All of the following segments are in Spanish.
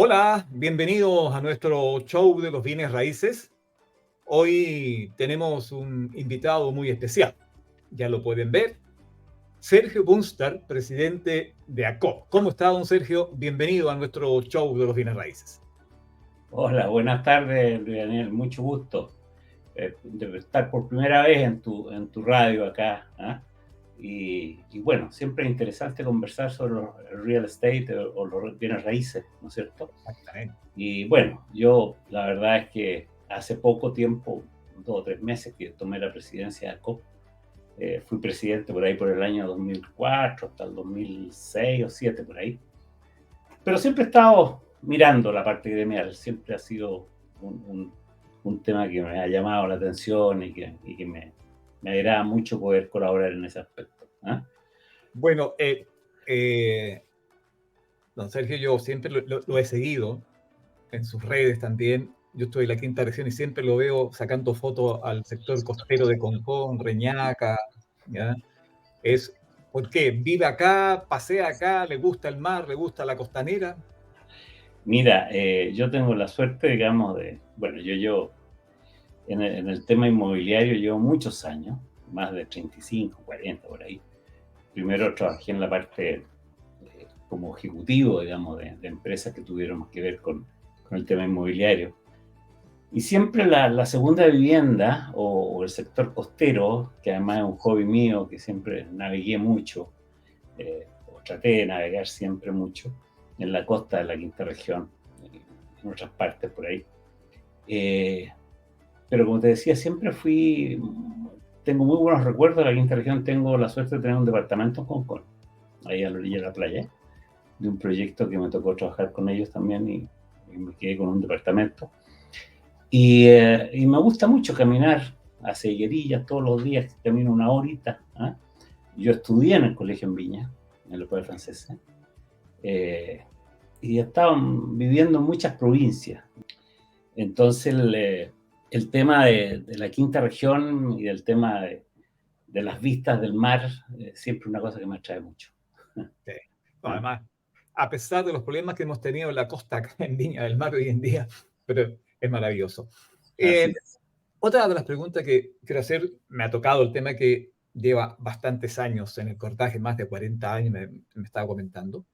Hola, bienvenidos a nuestro show de los bienes raíces. Hoy tenemos un invitado muy especial. Ya lo pueden ver. Sergio Bunstar, presidente de ACOP. ¿Cómo está, don Sergio? Bienvenido a nuestro show de los bienes raíces. Hola, buenas tardes, Luis Daniel. Mucho gusto de estar por primera vez en tu radio acá. Y bueno, siempre es interesante conversar sobre el real estate o los bienes raíces, ¿no es cierto? Exactamente. Y bueno, yo la verdad es que hace poco tiempo, 2 o 3 meses que tomé la presidencia de ACOP, fui presidente por ahí por el año 2004 hasta el 2006 o 2007 por ahí. Pero siempre he estado mirando la parte gremial, siempre ha sido un tema que me ha llamado la atención y que me agrada mucho poder colaborar en ese aspecto. Bueno, don Sergio, yo siempre lo he seguido en sus redes también. Yo estoy en la quinta región y siempre lo veo sacando fotos al sector costero de Concón, Reñaca, ¿ya? Es porque vive acá, pasea acá, le gusta el mar, le gusta la costanera. Mira, yo tengo la suerte, digamos, bueno, yo en el tema inmobiliario llevo muchos años, más de 35, 40 por ahí. Primero trabajé en la parte como ejecutivo, digamos, de empresas que tuvieron que ver con el tema inmobiliario. Y siempre la segunda vivienda o el sector costero, que además es un hobby mío, que siempre navegué mucho, o traté de navegar siempre mucho, en la costa de la quinta región, en otras partes por ahí. Pero como te decía, tengo muy buenos recuerdos de la quinta región. Tengo la suerte de tener un departamento en Concón, ahí a la orilla de la playa, de un proyecto que me tocó trabajar con ellos también y me quedé con un departamento. Y me gusta mucho caminar hacia Higuerillas todos los días, camino una horita. Yo estudié en el colegio en Viña, en el École Francesa, y estaba viviendo en muchas provincias. Entonces, el tema de la quinta región y del tema de las vistas del mar, siempre una cosa que me atrae mucho. Sí. No, además, a pesar de los problemas que hemos tenido en la costa acá en Viña del Mar hoy en día, pero es maravilloso. Así Eh, es. Otra de las preguntas que quiero hacer, me ha tocado el tema que lleva bastantes años en el cortaje, más de 40 años, me estaba comentando.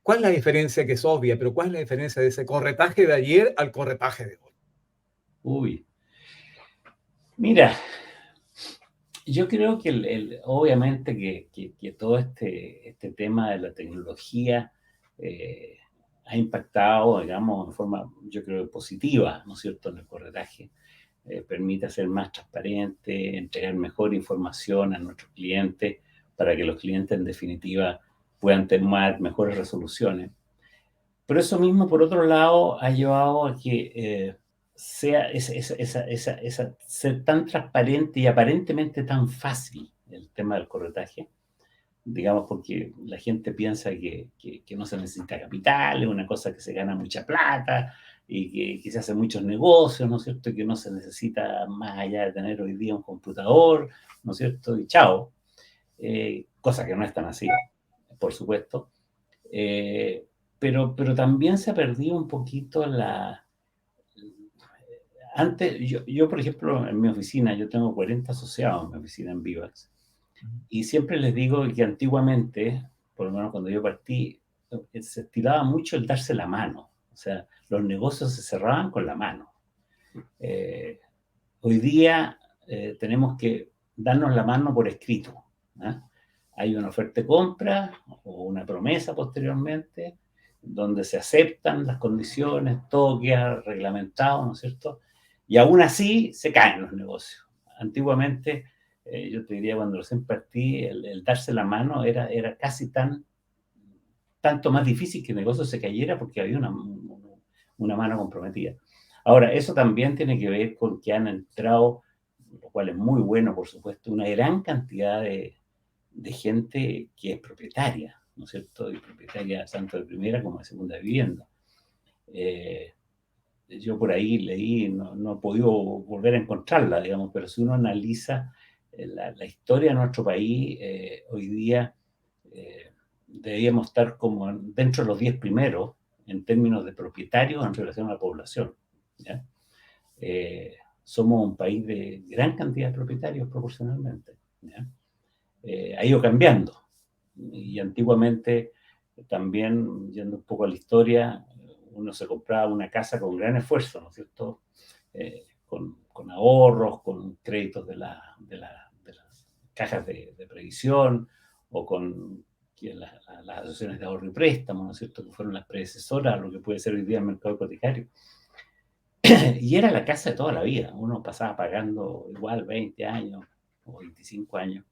¿Cuál es la diferencia, que es obvia, pero cuál es la diferencia de ese corretaje de ayer al corretaje de hoy? Uy, mira, yo creo que obviamente que todo este tema de la tecnología eh, ha impactado, digamos, en forma, yo creo, positiva, ¿no es cierto?, en el corretaje. Permite ser más transparente, entregar mejor información a nuestros clientes para que los clientes, en definitiva, puedan tomar mejores resoluciones. Pero eso mismo, por otro lado, ha llevado a que sea ser tan transparente y aparentemente tan fácil el tema del corretaje, digamos, porque la gente piensa que no se necesita capital, es una cosa que se gana mucha plata y que se hacen muchos negocios, ¿no es cierto? Y que no se necesita más allá de tener hoy día un computador, ¿no es cierto? Y chao. Cosa que no es tan así, por supuesto. Eh, pero también se ha perdido un poquito Antes, yo, por ejemplo, en mi oficina, yo tengo 40 asociados en mi oficina en Vivax, y siempre les digo que antiguamente, por lo menos cuando yo partí, se estilaba mucho el darse la mano. O sea, los negocios se cerraban con la mano. Eh, Hoy día tenemos que darnos la mano por escrito. ¿eh? Hay una oferta de compra o una promesa posteriormente, donde se aceptan las condiciones, todo queda reglamentado, ¿no es cierto? Y aún así se caen los negocios. Antiguamente, yo te diría, cuando recién partí, el darse la mano era casi tanto más difícil que el negocio se cayera porque había una mano comprometida. Ahora, eso también tiene que ver con que han entrado, lo cual es muy bueno, por supuesto, una gran cantidad de gente que es propietaria, ¿no es cierto? Y propietaria tanto de primera como de segunda vivienda. Eh, yo por ahí leí, no he podido volver a encontrarla, digamos, pero si uno analiza la historia de nuestro país, hoy día debíamos estar como dentro de los 10 primeros en términos de propietarios en relación a la población, ¿ya? Somos un país de gran cantidad de propietarios proporcionalmente, ¿ya? Ha ido cambiando. Y antiguamente, también, yendo un poco a la historia, uno se compraba una casa con gran esfuerzo, ¿no es cierto? Con ahorros, con créditos de las cajas de previsión, o con las asociaciones de ahorro y préstamo, ¿no es cierto?, que fueron las predecesoras a lo que puede ser hoy día el mercado hipotecario. Y era la casa de toda la vida. Uno pasaba pagando igual 20 años o 25 años.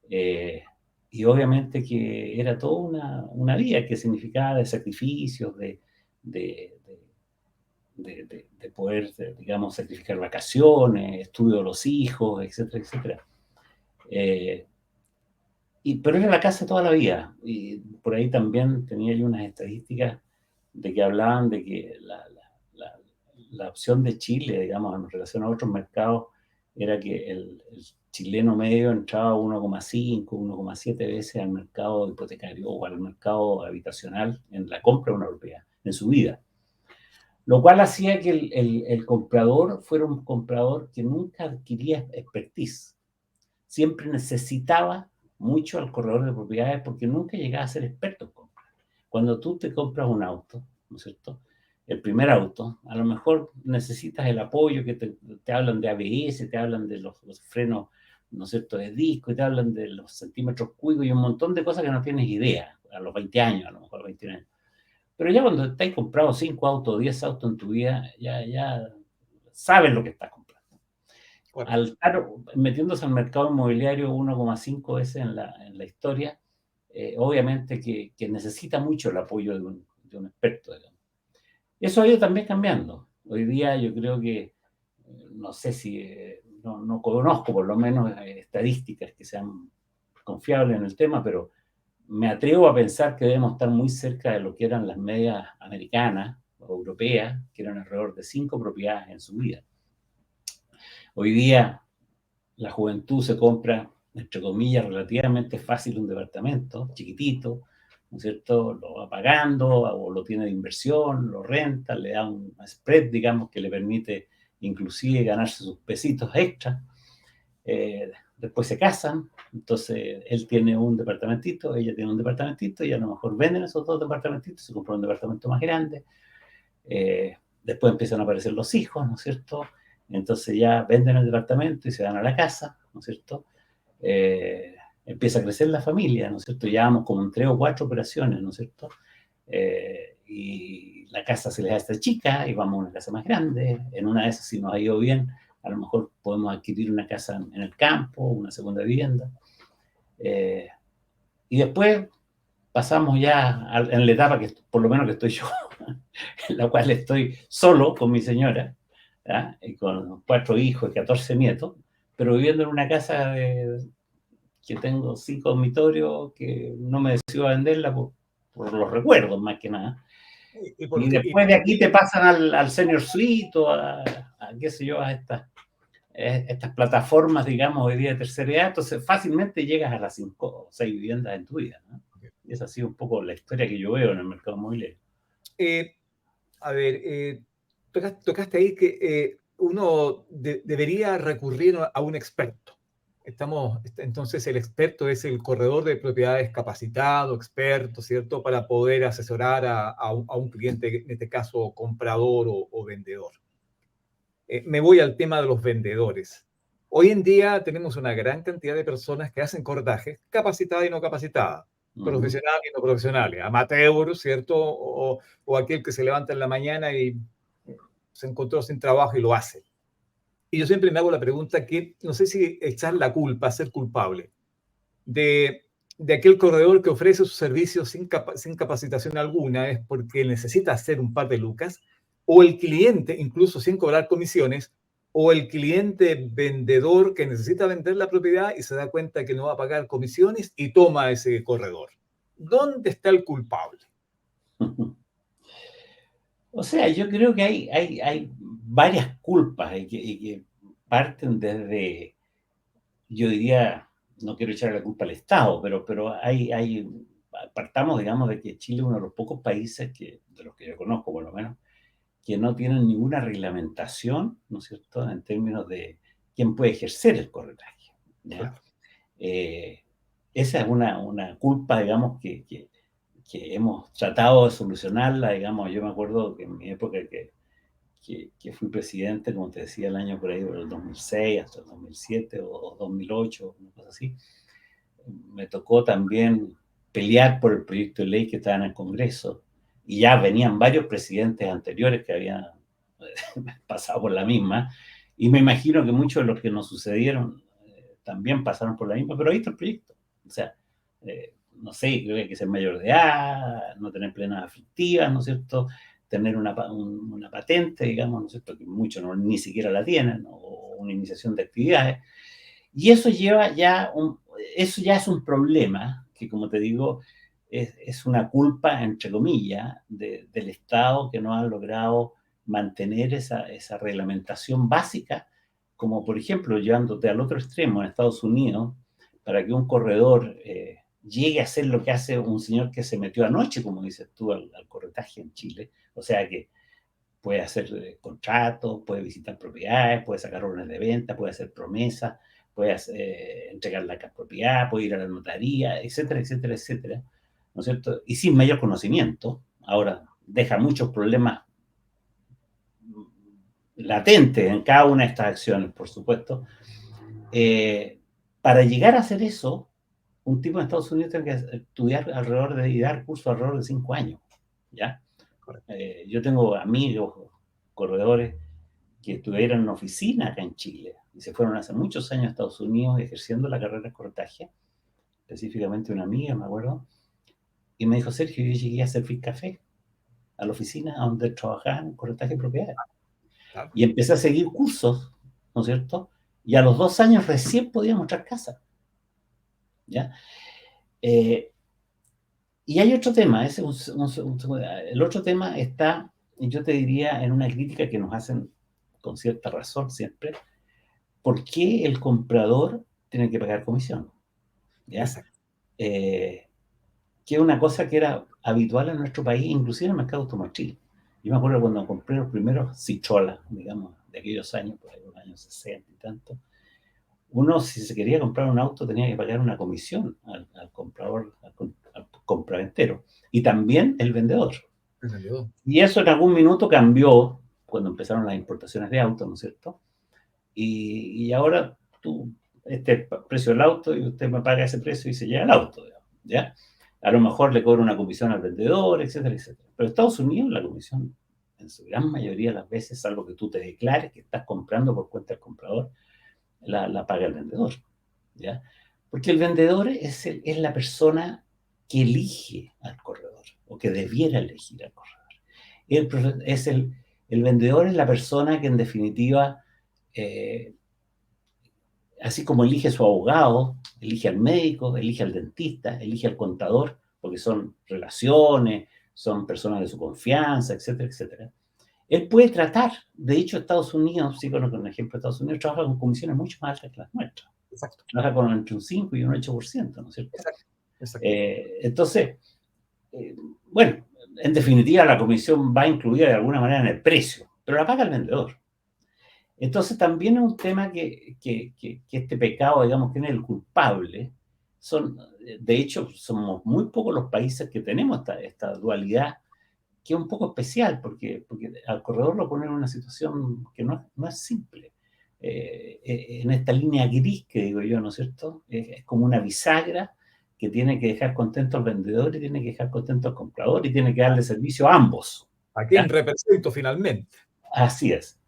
Y obviamente que era toda una vida que significaba de sacrificios, de, de poder, digamos, sacrificar vacaciones, estudio de los hijos, etcétera, etcétera. Pero era la casa de toda la vida. Y por ahí también tenía yo unas estadísticas de que hablaban de que la opción de Chile, digamos, en relación a otros mercados, era que el chileno medio entraba 1,5, 1,7 veces al mercado hipotecario o al mercado habitacional en la compra de una propiedad en su vida. Lo cual hacía que el comprador fuera un comprador que nunca adquiría expertise. Siempre necesitaba mucho al corredor de propiedades porque nunca llegaba a ser experto en compra. Cuando tú te compras un auto, ¿no es cierto?, el primer auto, a lo mejor necesitas el apoyo que te hablan de ABS, te hablan de los frenos, ¿no es cierto?, de disco, y te hablan de los centímetros cúbicos y un montón de cosas que no tienes idea a los 20 años, a lo mejor 21 años. Pero ya cuando te has comprado 5 autos o 10 autos en tu vida, ya sabes lo que estás comprando. Bueno, al estar metiéndose al mercado inmobiliario 1,5 veces en la historia, obviamente que necesita mucho el apoyo de un experto, digamos. Eso ha ido también cambiando. Hoy día yo creo que, no sé si, no conozco por lo menos estadísticas que sean confiables en el tema, pero me atrevo a pensar que debemos estar muy cerca de lo que eran las medias americanas o europeas, que eran alrededor de 5 propiedades en su vida. Hoy día la juventud se compra, entre comillas, relativamente fácil un departamento, chiquitito, ¿no es cierto? Lo va pagando o lo tiene de inversión, lo renta, le da un spread, digamos, que le permite inclusive ganarse sus pesitos extra. Después se casan, entonces él tiene un departamentito, ella tiene un departamentito, y a lo mejor venden esos 2 departamentitos, se compran un departamento más grande. Después empiezan a aparecer los hijos, ¿no es cierto? Entonces ya venden el departamento y se van a la casa, ¿no es cierto? Empieza a crecer la familia, ¿no es cierto? Llevamos como en 3 o 4 operaciones, ¿no es cierto? Y la casa se les hace chica y vamos a una casa más grande. En una de esas, si nos ha ido bien, a lo mejor podemos adquirir una casa en el campo, una segunda vivienda. Y después pasamos ya en la etapa que por lo menos que estoy yo, en la cual estoy solo con mi señora, ¿ya? Y con 4 hijos y 14 nietos, pero viviendo en una casa que tengo 5 dormitorios, que no me decido a venderla por los recuerdos, más que nada. Y después de aquí te pasan al senior suite o a qué sé yo, a estas plataformas, digamos, hoy día de tercera edad, entonces fácilmente llegas a las 5 o 6 viviendas en tu vida, ¿no? Y esa ha sido un poco la historia que yo veo en el mercado inmobiliario. A ver, tocaste ahí que uno debería recurrir a un experto. Entonces, el experto es el corredor de propiedades capacitado, experto, ¿cierto? Para poder asesorar a un cliente, en este caso comprador o vendedor. Me voy al tema de los vendedores. Hoy en día tenemos una gran cantidad de personas que hacen cordajes, capacitadas y no capacitadas, profesionales y no profesionales, amateur, ¿cierto? O aquel que se levanta en la mañana y se encontró sin trabajo y lo hace. Y yo siempre me hago la pregunta que no sé si echar la culpa, ser culpable, de aquel corredor que ofrece sus servicios sin capacitación alguna, es porque necesita hacer un par de lucas, o el cliente, incluso sin cobrar comisiones, o el cliente vendedor que necesita vender la propiedad y se da cuenta que no va a pagar comisiones y toma ese corredor. ¿Dónde está el culpable? O sea, yo creo que hay varias culpas y que parten yo diría, no quiero echar la culpa al Estado, pero hay partamos, digamos, de que Chile es uno de los pocos países de los que yo conozco, por lo menos, que no tienen ninguna reglamentación, ¿no es cierto?, en términos de quién puede ejercer el corretaje, ¿ya? Claro. Esa es una culpa, digamos, que hemos tratado de solucionarla, digamos. Yo me acuerdo que en mi época que fui presidente, como te decía, el año por ahí, por el 2006 hasta el 2007 o 2008, una cosa así, me tocó también pelear por el proyecto de ley que estaba en el Congreso, y ya venían varios presidentes anteriores que habían pasado por la misma, y me imagino que muchos de los que nos sucedieron también pasaron por la misma, pero ahí está el proyecto. O sea, no sé, creo que hay que ser mayor de edad, no tener plenas afectivas, ¿no es cierto?, tener una patente, digamos, ¿no es cierto?, que muchos ni siquiera la tienen, o una iniciación de actividades. Y eso eso ya es un problema que, como te digo, es una culpa, entre comillas, del Estado, que no ha logrado mantener esa reglamentación básica, como por ejemplo, llevándote al otro extremo, en Estados Unidos, para que un corredor llegue a hacer lo que hace un señor que se metió anoche, como dices tú, al corretaje en Chile. O sea que puede hacer contratos, puede visitar propiedades, puede sacar órdenes de venta, puede hacer promesas, puede entregar la propiedad, puede ir a la notaría, etcétera, etcétera, etcétera, ¿no es cierto? Y sin mayor conocimiento. Ahora deja muchos problemas latentes en cada una de estas acciones, por supuesto. Para llegar a hacer eso, un tipo en Estados Unidos tiene que estudiar y dar cursos alrededor de 5 años, ¿ya? Yo tengo amigos, corredores, que estuvieron en oficina acá en Chile y se fueron hace muchos años a Estados Unidos ejerciendo la carrera de corretaje, específicamente una amiga, me acuerdo, y me dijo: Sergio, yo llegué a servir café a la oficina donde trabajaba en corretaje de propiedades. Claro. Y empecé a seguir cursos, ¿no es cierto? Y a los 2 años recién podía mostrar casa, ¿ya? Y hay otro tema, el otro tema está, yo te diría, en una crítica que nos hacen con cierta razón siempre: ¿por qué el comprador tiene que pagar comisión? ¿Ya? Exacto. Que es una cosa que era habitual en nuestro país, inclusive en el mercado automotriz. Yo me acuerdo cuando compré los primeros Citroën, digamos, de aquellos años, por ahí, los años 60 y tanto, uno, si se quería comprar un auto, tenía que pagar una comisión al comprador, al compraventero, y también el vendedor. El vendedor. Y eso en algún minuto cambió cuando empezaron las importaciones de autos, ¿no es cierto? Y ahora tú, este es el precio del auto y usted me paga ese precio y se lleva el auto, ¿ya? A lo mejor le cobra una comisión al vendedor, etcétera, etcétera. Pero en Estados Unidos la comisión, en su gran mayoría de las veces, salvo que tú te declares que estás comprando por cuenta del comprador, la paga el vendedor, ¿ya? Porque el vendedor es la persona que elige al corredor, o que debiera elegir al corredor. El vendedor es la persona que, en definitiva, así como elige a su abogado, elige al médico, elige al dentista, elige al contador, porque son relaciones, son personas de su confianza, etcétera, etcétera. Él puede tratar, de hecho, Ejemplo de Estados Unidos, trabaja con comisiones mucho más altas que las nuestras. Exacto. Trabaja con entre un 5 y un 8%, ¿no es cierto? Exacto. Exacto. Entonces, bueno, en definitiva, la comisión va incluida de alguna manera en el precio, pero la paga el vendedor. Entonces, también es un tema que este pecado, digamos, tiene el culpable. De hecho, somos muy pocos los países que tenemos esta dualidad, que es un poco especial, porque al corredor lo pone en una situación que no es simple. En esta línea gris que digo yo, ¿no es cierto? Es como una bisagra que tiene que dejar contento al vendedor y tiene que dejar contento al comprador y tiene que darle servicio a ambos. ¿A quién represento finalmente? Así es.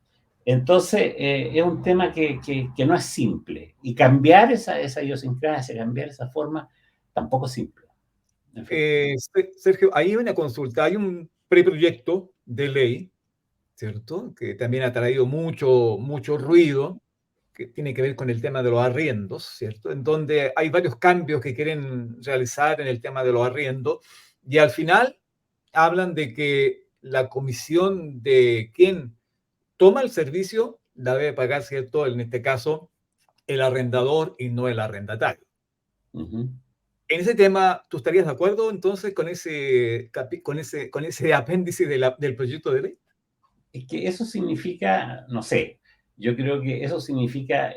Entonces, es un tema que no es simple. Y cambiar esa idiosincrasia, cambiar esa forma, tampoco es simple. En fin. Sergio, ahí hay una consulta, hay un preproyecto de ley, ¿cierto? Que también ha traído mucho ruido, que tiene que ver con el tema de los arriendos, ¿cierto? En donde hay varios cambios que quieren realizar en el tema de los arriendos, y al final hablan de que la comisión de quien toma el servicio la debe pagar, ¿cierto? En este caso, el arrendador y no el arrendatario. Uh-huh. En ese tema, ¿tú estarías de acuerdo entonces con ese apéndice del proyecto de ley? Es que eso significa, no sé, yo creo que eso significa,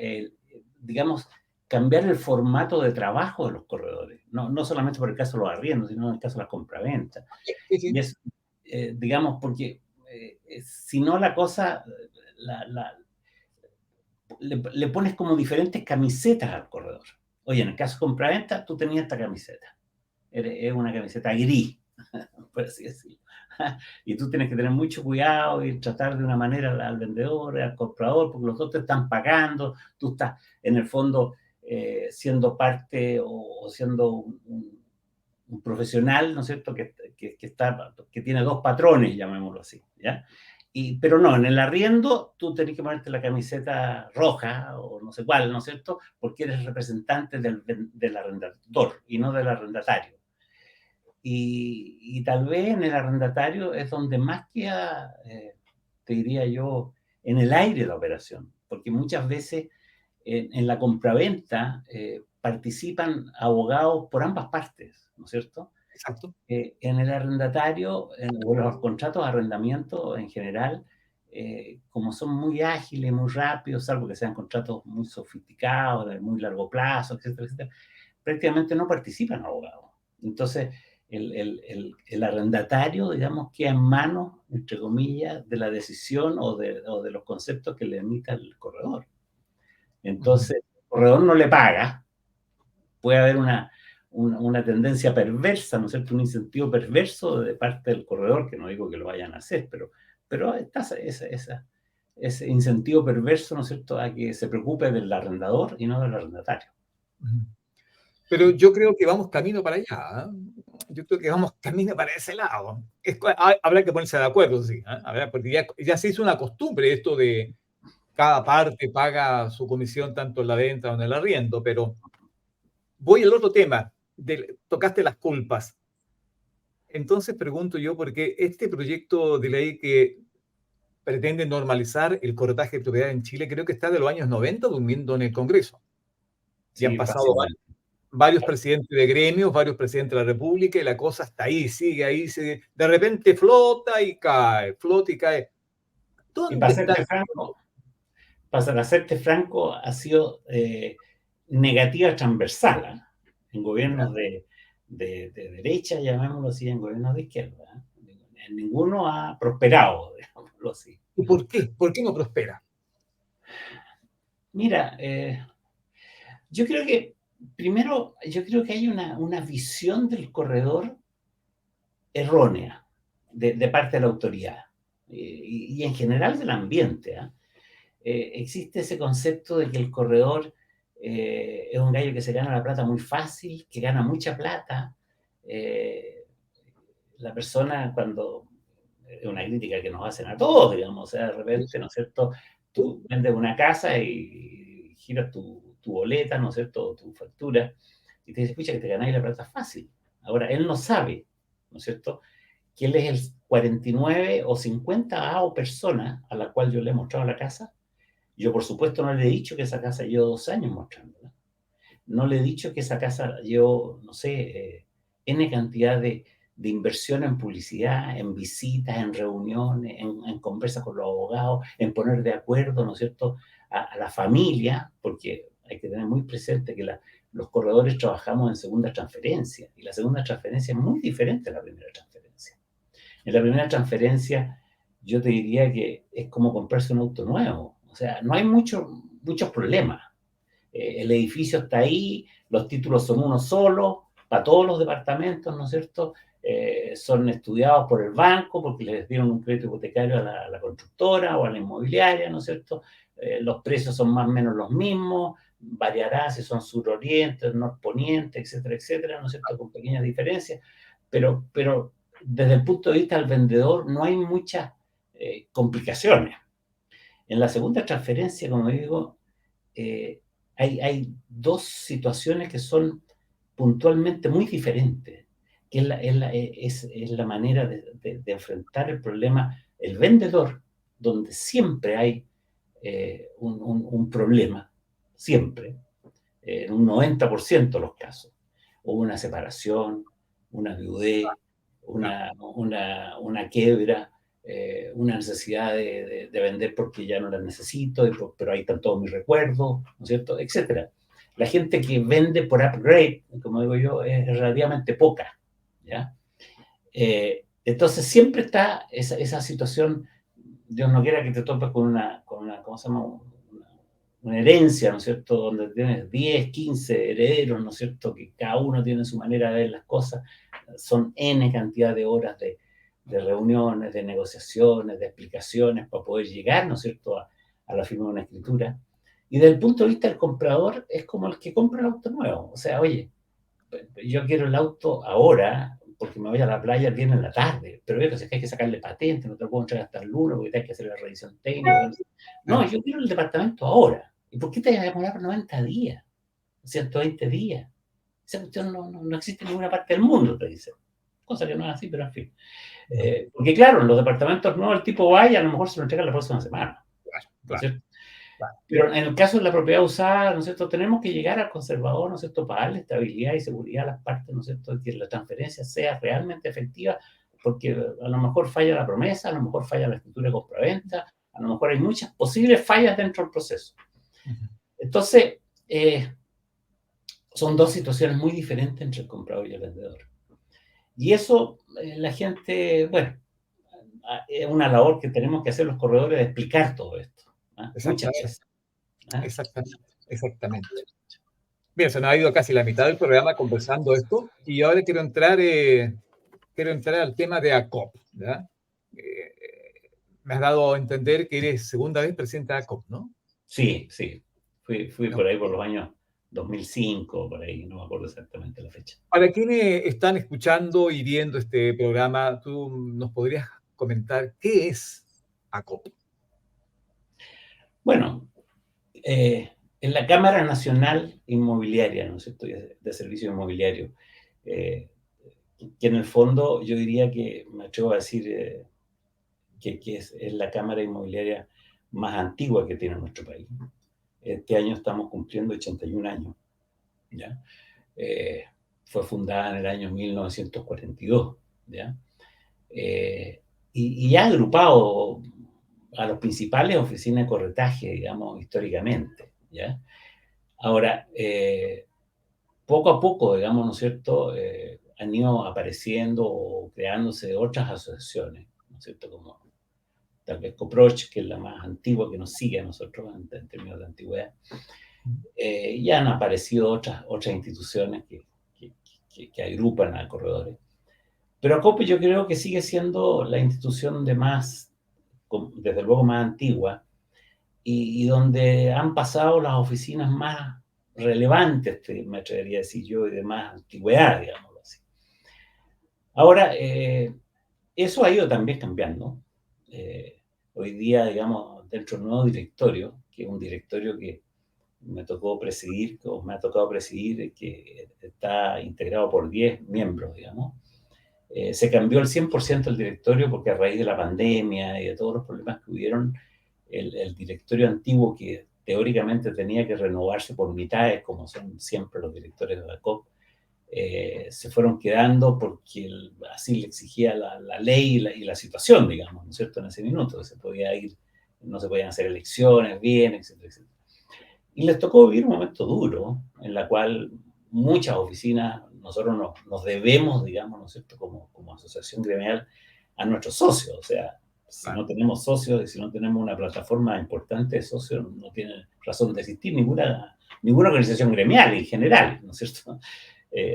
digamos, cambiar el formato de trabajo de los corredores. No solamente por el caso de los arriendos, sino en el caso de la compraventa. Sí, Y sí. es, digamos, porque si no la cosa, la, la- le pones como diferentes camisetas al corredor. Oye, en el caso de compraventa, tú tenías esta camiseta. Es una camiseta gris, por así decirlo. Y tú tienes que tener mucho cuidado y tratar de una manera al vendedor, al comprador, porque los dos te están pagando, tú estás en el fondo siendo parte o siendo un profesional, ¿no es cierto?, que tiene dos patrones, llamémoslo así, ¿ya? Pero no, en el arriendo tú tenés que ponerte la camiseta roja o no sé cuál, ¿no es cierto?, porque eres representante del arrendador y no del arrendatario. Y tal vez en el arrendatario es donde más queda, te diría yo, en el aire la operación, porque muchas veces en la compraventa participan abogados por ambas partes, ¿no es cierto? Exacto. En el arrendatario, o en los contratos de arrendamiento en general, como son muy ágiles, muy rápidos, salvo que sean contratos muy sofisticados, de muy largo plazo, etcétera, etcétera, prácticamente no participan abogados. Entonces, el arrendatario, digamos, queda en manos, entre comillas, de la decisión o de los conceptos que le emita el corredor. Ujú. Entonces, el corredor no le paga, puede haber una tendencia perversa, ¿no es cierto?, un incentivo perverso de parte del corredor, que no digo que lo vayan a hacer, pero está ese incentivo perverso, ¿no es cierto?, a que se preocupe del arrendador y no del arrendatario. Ujú. Pero yo creo que vamos camino para allá. ¿Ah? Yo creo que vamos camino para ese lado. Habrá que ponerse de acuerdo, sí. ¿Ah? Porque ya se hizo una costumbre esto de cada parte paga su comisión tanto en la venta o en el arriendo, pero voy al otro tema. Tocaste las culpas. Entonces pregunto yo, ¿por qué este proyecto de ley que pretende normalizar el corretaje de propiedad en Chile, creo que está de los años 90 durmiendo en el Congreso? Ya han Sí, pasado fácilmente. varios presidentes de gremios, varios presidentes de la República, y la cosa está ahí, sigue ahí, de repente flota y cae, flota y cae. Y para ¿Dónde está? serte franco, para serte franco, ha sido negativa transversal, ¿eh? En gobiernos de derecha, llamémoslo así, en gobiernos de izquierda, ¿eh? En ninguno ha prosperado, digámoslo así. ¿Y por qué? ¿Por qué no prospera? Mira, yo creo que, primero, yo creo que hay una visión del corredor errónea de parte de la autoridad y en general del ambiente, ¿eh? Existe ese concepto de que el corredor es un gallo que se gana la plata muy fácil, que gana mucha plata. Eh, la persona cuando, es una crítica que nos hacen a todos, digamos, o sea, de repente, ¿no es cierto? Tú vendes una casa y giras tu boleta, ¿no es cierto? O tu factura, y te dice, escucha, que te ganáis la plata fácil. Ahora, él no sabe, ¿no es cierto?, que él es el 49 o 50 persona a la cual yo le he mostrado la casa. Yo, por supuesto, no le he dicho que esa casa llevo 2 años mostrándola. No le he dicho que esa casa llevo, no sé, N cantidad de inversión en publicidad, en visitas, en reuniones, en conversas con los abogados, en poner de acuerdo, ¿no es cierto?, a la familia, porque hay que tener muy presente que los corredores trabajamos en segunda transferencia, y la segunda transferencia es muy diferente a la primera transferencia. En la primera transferencia, yo te diría que es como comprarse un auto nuevo. O sea, no hay muchos problemas. El edificio está ahí, los títulos son uno solo, para todos los departamentos, ¿no es cierto? Son estudiados por el banco porque les dieron un crédito hipotecario a la constructora o a la inmobiliaria, ¿no es cierto? Los precios son más o menos los mismos, variará si son suroriente, norponiente, etcétera, etcétera, ¿no es cierto? Con pequeñas diferencias, pero desde el punto de vista del vendedor no hay muchas complicaciones. En la segunda transferencia, como digo, eh, hay dos situaciones que son puntualmente muy diferentes, que es la manera de enfrentar el problema, el vendedor, donde siempre hay un problema, siempre, en un 90% de los casos. o una separación, una viudez, una quiebra, una necesidad de vender porque ya no la necesito, pero ahí están todos mis recuerdos, ¿no es cierto?, etcétera. La gente que vende por upgrade, como digo yo, es relativamente poca, ¿ya? Entonces siempre está esa situación. Dios no quiera que te topes con una ¿cómo se llama? Una herencia, ¿no es cierto?, donde tienes 10, 15 herederos, ¿no es cierto?, que cada uno tiene su manera de ver las cosas. Son N cantidad de horas de reuniones, de negociaciones, de explicaciones para poder llegar, ¿no es cierto?, a la firma de una escritura. Y desde el punto de vista del comprador, es como el que compra el auto nuevo. O sea, oye, yo quiero el auto ahora porque me voy a la playa el viernes en la tarde, pero veo que hay que sacarle patente, no te lo puedo entregar hasta el lunes porque hay que hacer la revisión técnica. No, yo quiero el departamento ahora. ¿Y por qué te vas a demorar 90 días? 120 días. Esa cuestión no existe en ninguna parte del mundo, te dice. Cosa que no es así, pero en fin. Porque claro, en los departamentos no, el tipo va y a lo mejor se lo entrega la próxima semana. Claro, ¿No es claro, cierto? claro. Pero en el caso de la propiedad usada, ¿no es cierto?, tenemos que llegar al conservador, ¿no es cierto?, para darle estabilidad y seguridad a las partes, ¿no es cierto?, que la transferencia sea realmente efectiva, porque a lo mejor falla la promesa, a lo mejor falla la escritura de compraventa, a lo mejor hay muchas posibles fallas dentro del proceso. Entonces, son dos situaciones muy diferentes entre el comprador y el vendedor. Y eso, la gente, bueno, es una labor que tenemos que hacer los corredores de explicar todo esto, ¿eh? Muchas Exactamente, veces. ¿Eh? exactamente, exactamente. Bien, se nos ha ido casi la mitad del programa conversando esto y ahora quiero entrar al tema de ACOP, ¿ya? Me has dado a entender que eres segunda vez presidente de ACOP, ¿no? Sí, sí. Fui No. por ahí por los años 2005, por ahí, no me acuerdo exactamente la fecha. Para quienes están escuchando y viendo este programa, ¿tú nos podrías comentar qué es ACOP? Bueno, en la Cámara Nacional Inmobiliaria, ¿no es cierto?, de Servicios Inmobiliarios, eh, que en el fondo yo diría que, me atrevo a decir, que es la Cámara Inmobiliaria más antigua que tiene nuestro país. Este año estamos cumpliendo 81 años, ¿ya? Fue fundada en el año 1942, ¿ya? Y ha agrupado a las principales oficinas de corretaje, digamos, históricamente, ¿ya? Ahora, poco a poco, digamos, ¿no es cierto?, han ido apareciendo o creándose otras asociaciones, ¿no es cierto?, como tal vez Coproch, que es la más antigua que nos sigue a nosotros en términos de antigüedad. Ya han aparecido otras instituciones que agrupan a corredores. Pero ACOPE yo creo que sigue siendo la institución desde luego más antigua, y donde han pasado las oficinas más relevantes, me atrevería a decir yo, y de más antigüedad, digámoslo así. Ahora, eso ha ido también cambiando. Hoy día, digamos, dentro del nuevo directorio, que es un directorio que me ha tocado presidir, que está integrado por 10 miembros, digamos. Se cambió el 100% el directorio porque a raíz de la pandemia y de todos los problemas que hubieron, el directorio antiguo, que teóricamente tenía que renovarse por mitades, como son siempre los directores de la COP, se fueron quedando porque así le exigía la ley y la situación, digamos, ¿no es cierto?, en ese minuto, no se podían hacer elecciones bien, etcétera, etcétera. Y les tocó vivir un momento duro, en la cual muchas oficinas, nosotros nos debemos, digamos, ¿no es cierto?, como asociación gremial, a nuestros socios. O sea, si no tenemos socios y si no tenemos una plataforma importante de socios, no tiene razón de existir ninguna organización gremial en general, ¿no es cierto?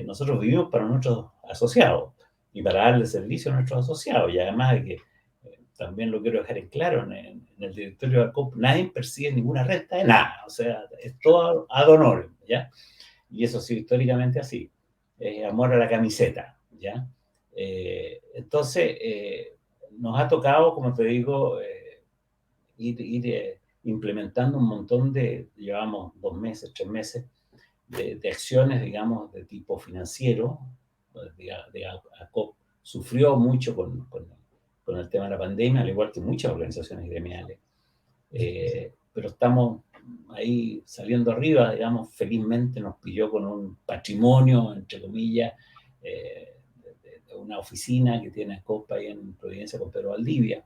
Nosotros vivimos para nuestros asociados y para darle servicio a nuestros asociados. Y además de que, también lo quiero dejar en claro, en el directorio de ACOP nadie percibe ninguna renta de nada, o sea, es todo ad honorem, ¿ya? Y eso ha sido históricamente así, amor a la camiseta, ¿ya? Entonces, nos ha tocado, como te digo, ir implementando un montón llevamos 2 meses, 3 meses, de acciones, digamos, de tipo financiero. De ACOP sufrió mucho con el tema de la pandemia, al igual que muchas organizaciones gremiales. Pero estamos ahí saliendo arriba, digamos, felizmente nos pilló con un patrimonio, entre comillas, de una oficina que tiene Copa ahí en Providencia con Pedro Valdivia,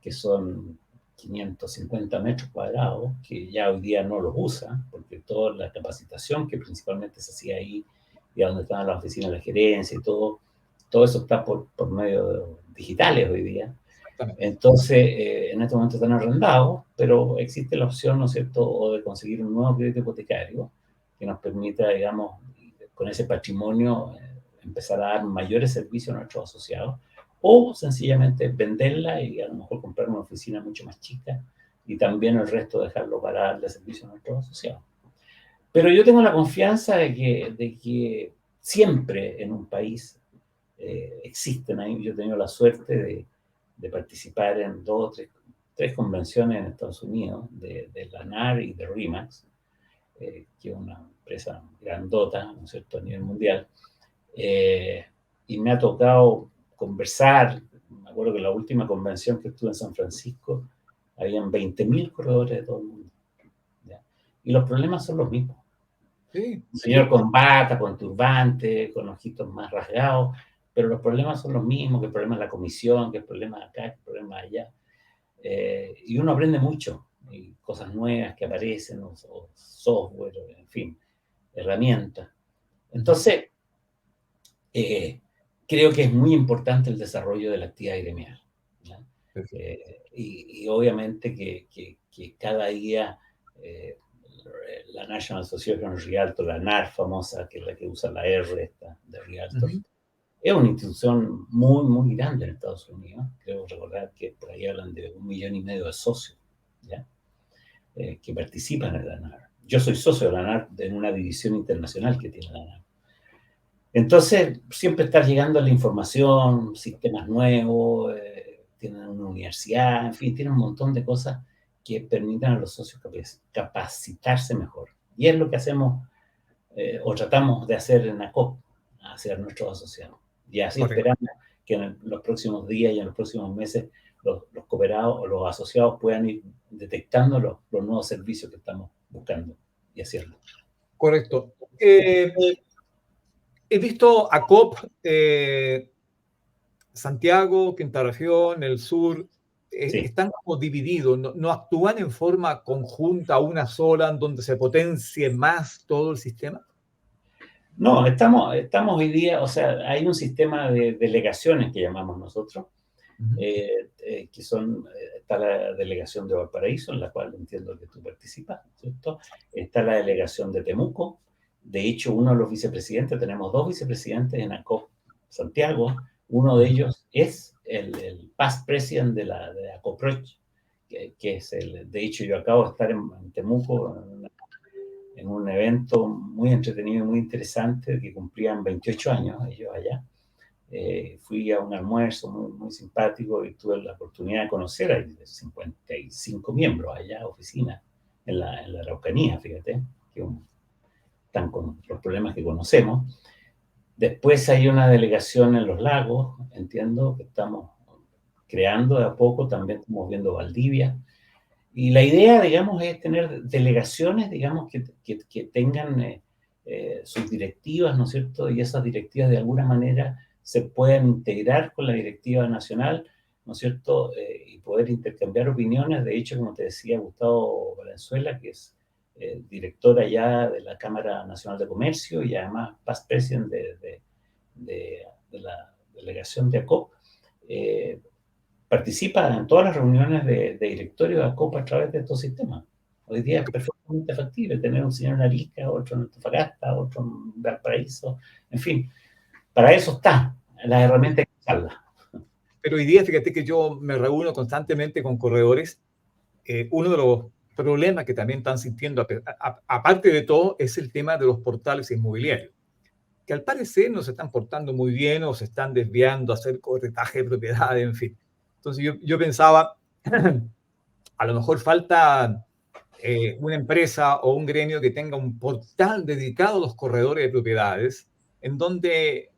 que son 550 metros cuadrados, que ya hoy día no los usa, porque toda la capacitación que principalmente se hacía ahí, y donde estaban las oficinas de la gerencia y todo eso está por medio de digitales hoy día. Entonces, en este momento están arrendados, pero existe la opción, ¿no es cierto?, o de conseguir un nuevo crédito hipotecario que nos permita, digamos, con ese patrimonio, empezar a dar mayores servicios a nuestros asociados, o sencillamente venderla y a lo mejor comprar una oficina mucho más chica y también el resto dejarlo para darle servicio a nuestros asociados. Pero yo tengo la confianza de que siempre en un país existen ahí. Yo he tenido la suerte de participar en tres convenciones en Estados Unidos, de la NAR y de RE/MAX, que es una empresa grandota, ¿no es cierto?, a nivel mundial. Y me ha tocado conversar. Me acuerdo que la última convención que estuve en San Francisco, habían 20.000 corredores de todo el mundo, ¿ya? Y los problemas son los mismos. Sí, Un señor con bata, con turbante, con ojitos más rasgados, pero los problemas son los mismos, que el problema es la comisión, que el problema acá, que el problema allá. Y uno aprende mucho, y cosas nuevas que aparecen, o software, en fin, herramientas. Entonces, creo que es muy importante el desarrollo de la actividad gremial, ¿ya? Y obviamente que cada día la National Association of Realtors, la NAR famosa, que es la que usa la R esta de Realtors, es una institución muy, muy grande en Estados Unidos. Creo recordar que por ahí hablan de 1,5 millones de socios, ¿ya? Que participan en la NAR. Yo soy socio de la NAR en una división internacional que tiene la NAR. Entonces, siempre está llegando la información, sistemas nuevos, tienen una universidad, en fin, tienen un montón de cosas que permitan a los socios capacitarse mejor. Y es lo que hacemos, o tratamos de hacer en ACOP, hacia nuestros asociados. Y así esperamos que en los próximos días y en los próximos meses los cooperados o los asociados puedan ir detectando los nuevos servicios que estamos buscando y haciendo. Correcto. He visto a COP, Santiago, Quinta Región, el sur, Sí. están como divididos, no actúan en forma conjunta, una sola, en donde se potencie más todo el sistema. No, estamos hoy día, o sea, hay un sistema de delegaciones que llamamos nosotros, que está la delegación de Valparaíso, en la cual entiendo que tú participas, ¿cierto? Está la delegación de Temuco. De hecho, uno de los vicepresidentes, tenemos 2 vicepresidentes en ACOP Santiago. Uno de ellos es el past president de ACOPROCH, que es de hecho, yo acabo de estar en Temuco en un evento muy entretenido y muy interesante, que cumplían 28 años ellos allá. Fui a un almuerzo muy, muy simpático y tuve la oportunidad de conocer a 55 miembros allá, oficina, en la Araucanía, fíjate, que están con los problemas que conocemos. Después hay una delegación en los lagos, entiendo, que estamos creando de a poco, también estamos viendo Valdivia. Y la idea, digamos, es tener delegaciones, digamos, que tengan sus directivas, ¿no es cierto? Y esas directivas de alguna manera se puedan integrar con la directiva nacional, ¿no es cierto? Y poder intercambiar opiniones. De hecho, como te decía, Gustavo Valenzuela, que es director allá de la Cámara Nacional de Comercio y además past president de la delegación de ACOP, participa en todas las reuniones de directorio de ACOP a través de estos sistemas. Hoy día es perfectamente factible tener un señor en Arica, otro en Antofagasta, otro en Valparaíso, en fin, para eso está, las herramientas hay que usarlas. Pero hoy día, fíjate que yo me reúno constantemente con corredores. Uno de los problemas que también están sintiendo, aparte de todo, es el tema de los portales inmobiliarios, que al parecer no se están portando muy bien o se están desviando a hacer corretaje de propiedades, en fin. Entonces yo pensaba, a lo mejor falta una empresa o un gremio que tenga un portal dedicado a los corredores de propiedades, en donde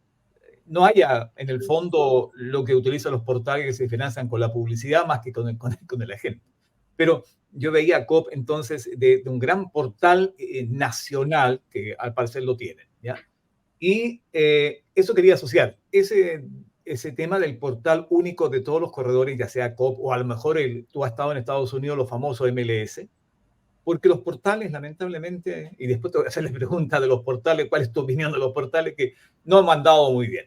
no haya en el fondo lo que utilizan los portales que se financian con la publicidad más que con el agente. Pero yo veía a COP entonces de un gran portal nacional, que al parecer lo tienen, ¿ya? Y eso quería asociar, ese tema del portal único de todos los corredores, ya sea COP o a lo mejor tú has estado en Estados Unidos, los famosos MLS, porque los portales, lamentablemente, y después te voy a hacerle pregunta de los portales, ¿cuál es tu opinión de los portales? Que no han andado muy bien.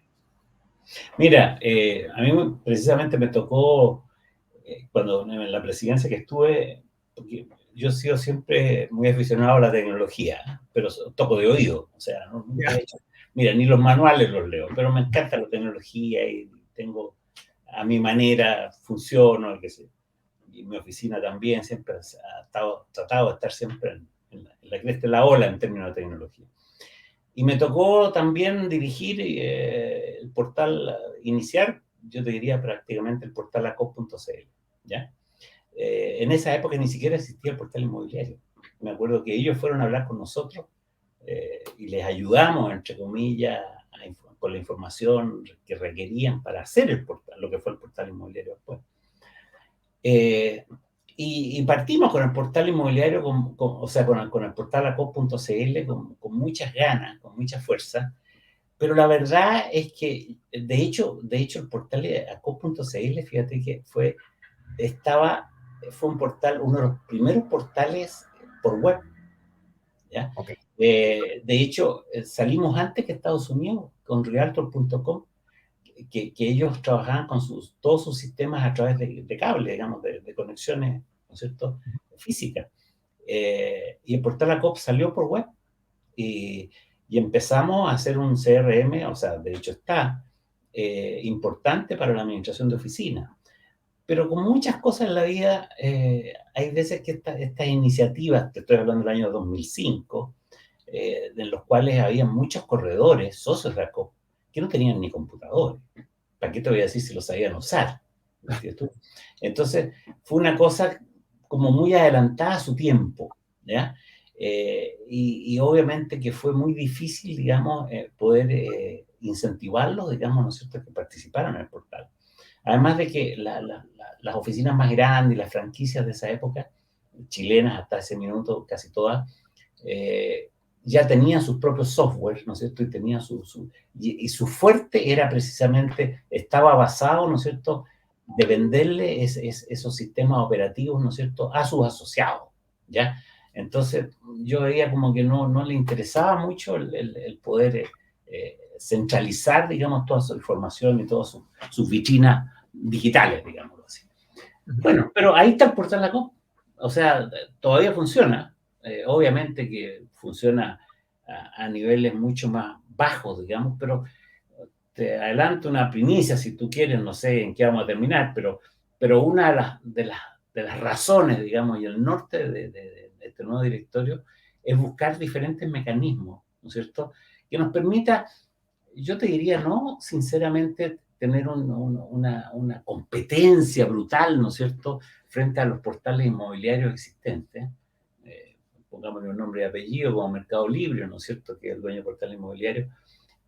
Mira, a mí precisamente me tocó, cuando en la presidencia que estuve, porque yo he sido siempre muy aficionado a la tecnología, pero toco de oído, o sea, nunca Ya. he hecho, mira, ni los manuales los leo, pero me encanta la tecnología y tengo, a mi manera, funciono, qué sé. Y mi oficina también siempre ha tratado de estar siempre en la cresta de la ola en términos de tecnología. Y me tocó también dirigir el portal, iniciar, yo te diría prácticamente el portal acop.cl, ¿ya? En esa época ni siquiera existía el portal inmobiliario. Me acuerdo que ellos fueron a hablar con nosotros y les ayudamos, entre comillas, con la información que requerían para hacer el portal, lo que fue el portal inmobiliario después. Y partimos con el portal inmobiliario, o sea, con el portal acop.cl con muchas ganas, con mucha fuerza, pero la verdad es que, de hecho el portal acop.cl, fíjate que fue un portal, uno de los primeros portales por web, ¿ya? Ok. De hecho, salimos antes que Estados Unidos con Realtor.com, que ellos trabajaban con todos sus sistemas a través de cable, digamos, de conexiones, ¿no es cierto?, físicas. Y el portal ACOP salió por web y empezamos a hacer un CRM, o sea, de hecho está importante para la administración de oficinas. Pero como muchas cosas en la vida, hay veces que estas iniciativas, te estoy hablando del año 2005, en los cuales había muchos corredores, socios de ACOP, que no tenían ni computadores. ¿Para qué te voy a decir si lo sabían usar? ¿Me entiendes tú? Entonces, fue una cosa como muy adelantada a su tiempo, ¿ya? Y obviamente que fue muy difícil, digamos, poder incentivarlos, digamos, ¿no es cierto?, que participaran en el portal. Además de que las oficinas más grandes y las franquicias de esa época, chilenas hasta ese minuto, casi todas, ya tenían sus propios software, ¿no es cierto? Y tenían y su fuerte era precisamente, estaba basado, ¿no es cierto?, de venderle esos sistemas operativos, ¿no es cierto?, a sus asociados, ¿ya? Entonces, yo veía como que no le interesaba mucho el poder centralizar, digamos, toda su información y todas sus vitrinas digitales, digámoslo así. Bueno, pero ahí está el portal ACOP. O sea, todavía funciona. Obviamente que funciona a niveles mucho más bajos, digamos, pero te adelanto una primicia, si tú quieres, no sé en qué vamos a terminar, pero una de las razones, digamos, y el norte de este nuevo directorio es buscar diferentes mecanismos, ¿no es cierto?, que nos permita, yo te diría, no, sinceramente, tener una competencia brutal, ¿no es cierto?, frente a los portales inmobiliarios existentes, pongámosle un nombre y apellido como Mercado Libre, ¿no es cierto?, que es el dueño del portal inmobiliario,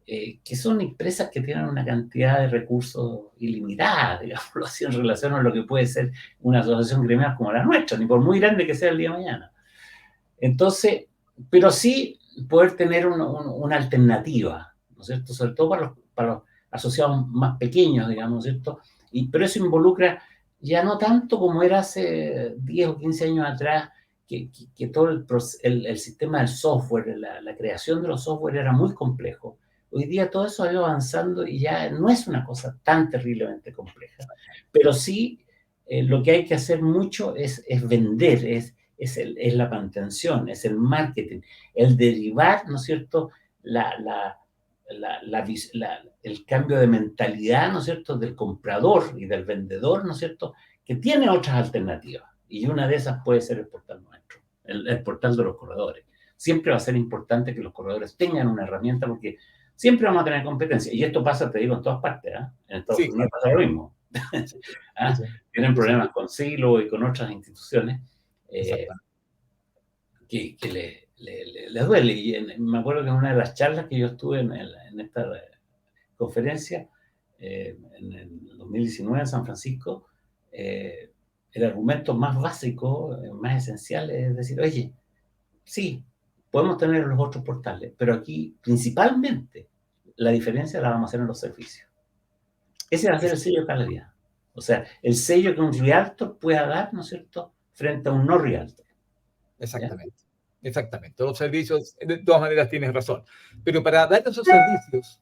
que son empresas que tienen una cantidad de recursos ilimitada, digámoslo así, en relación a lo que puede ser una asociación gremial como la nuestra, ni por muy grande que sea el día de mañana. Entonces, pero sí poder tener una alternativa, ¿no es cierto?, sobre todo para los asociados más pequeños, digamos, ¿no es cierto? Pero eso involucra ya no tanto como era hace 10 o 15 años atrás, que todo el sistema del software, la creación de los software era muy complejo. Hoy día todo eso ha ido avanzando y ya no es una cosa tan terriblemente compleja. Pero sí, lo que hay que hacer mucho es vender, es la mantención, es el marketing, el derivar, ¿no es cierto?, el cambio de mentalidad, ¿no es cierto?, del comprador y del vendedor, ¿no es cierto?, que tiene otras alternativas. Y una de esas puede ser el portal nuestro, el portal de los corredores. Siempre va a ser importante que los corredores tengan una herramienta porque siempre vamos a tener competencia. Y esto pasa, te digo, en todas partes, ¿eh? En Estados Sí, Unidos claro. pasa lo mismo. Sí, ¿Ah? sí, Tienen sí, sí, problemas con Silo y con otras instituciones exacto. que les duele. Y me acuerdo que en una de las charlas que yo estuve en esta conferencia, en el 2019 en San Francisco, el argumento más básico, más esencial, es decir, oye, sí, podemos tener los otros portales, pero aquí principalmente la diferencia la vamos a hacer en los servicios. Ese va a ser el sello de calidad. O sea, el sello que un realtor pueda dar, ¿no es cierto?, frente a un no realtor. Exactamente. ¿Ya? Exactamente. Los servicios, de todas maneras tienes razón. Pero para dar esos servicios,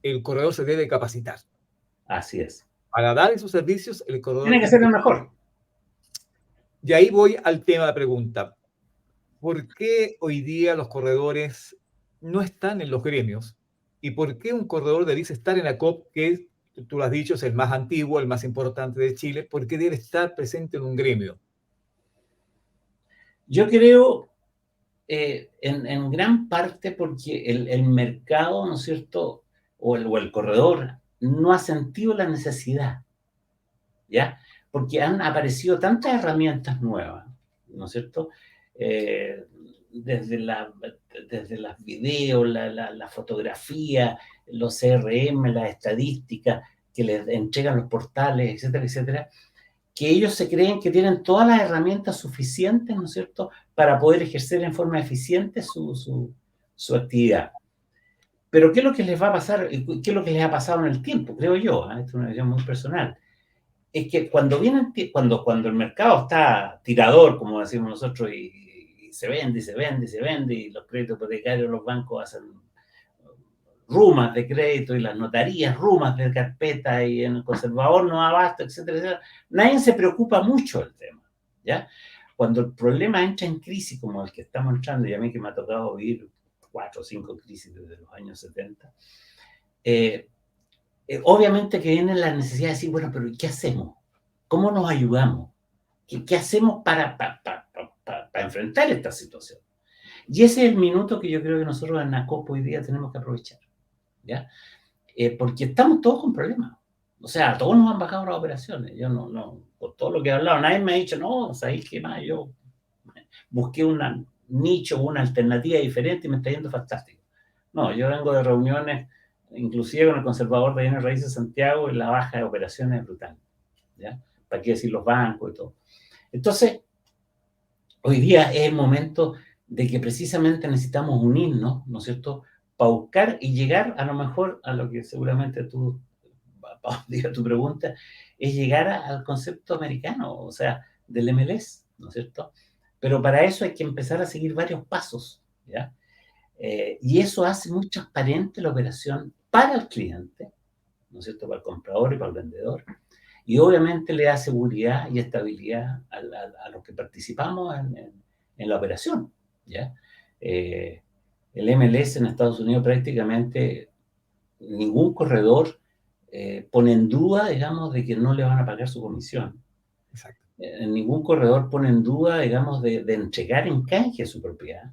el corredor se debe capacitar. Así es. Para dar esos servicios, el corredor tiene que ser el mejor. Y ahí voy al tema de la pregunta. ¿Por qué hoy día los corredores no están en los gremios? ¿Y por qué un corredor debiese estar en la COP, que tú lo has dicho, es el más antiguo, el más importante de Chile? ¿Por qué debe estar presente en un gremio? Yo creo, en gran parte porque el mercado, ¿no es cierto?, o el corredor no ha sentido la necesidad, ¿ya? Porque han aparecido tantas herramientas nuevas, ¿no es cierto? Desde las videos, la fotografía, los CRM, las estadísticas que les entregan los portales, etcétera, etcétera, que ellos se creen que tienen todas las herramientas suficientes, ¿no es cierto?, para poder ejercer en forma eficiente su actividad. Pero ¿qué es lo que les va a pasar? ¿Qué es lo que les ha pasado en el tiempo? Creo yo, esto es una visión muy personal. Es que cuando el mercado está tirador, como decimos nosotros, y se vende, y se vende, y se vende, y los créditos hipotecarios, los bancos hacen rumas de crédito, y las notarías, rumas de carpeta, y en el conservador no abasto, etcétera, etcétera, nadie se preocupa mucho del tema, ¿ya? Cuando el problema entra en crisis como el que estamos entrando, y a mí que me ha tocado vivir 4 o 5 crisis desde los años 70, obviamente que viene la necesidad de decir, bueno, pero ¿qué hacemos? ¿Cómo nos ayudamos? ¿Qué hacemos para enfrentar esta situación? Y ese es el minuto que yo creo que nosotros en ACOP hoy día tenemos que aprovechar, ¿ya? Porque estamos todos con problemas. O sea, todos nos han bajado las operaciones. Yo no, por todo lo que he hablado, nadie me ha dicho, no, ¿sabéis qué más? Yo busqué un nicho, una alternativa diferente y me está yendo fantástico. No, yo vengo de reuniones, inclusive con el conservador de bienes raíces de Santiago, y la baja de operaciones es brutal, ¿ya? ¿Para qué decir los bancos y todo? Entonces, hoy día es el momento de que precisamente necesitamos unirnos, ¿no es cierto?, para buscar y llegar a lo mejor a lo que seguramente tú, diga tu pregunta, es llegar al concepto americano, o sea, del MLS, ¿no es cierto? Pero para eso hay que empezar a seguir varios pasos, ¿ya? Y eso hace muy transparente la operación para el cliente, ¿no es cierto?, para el comprador y para el vendedor. Y obviamente le da seguridad y estabilidad a los que participamos en la operación, ¿ya? El MLS en Estados Unidos prácticamente ningún corredor pone en duda, digamos, de que no le van a pagar su comisión. Exacto. Ningún corredor pone en duda, digamos, de entregar en canje su propiedad,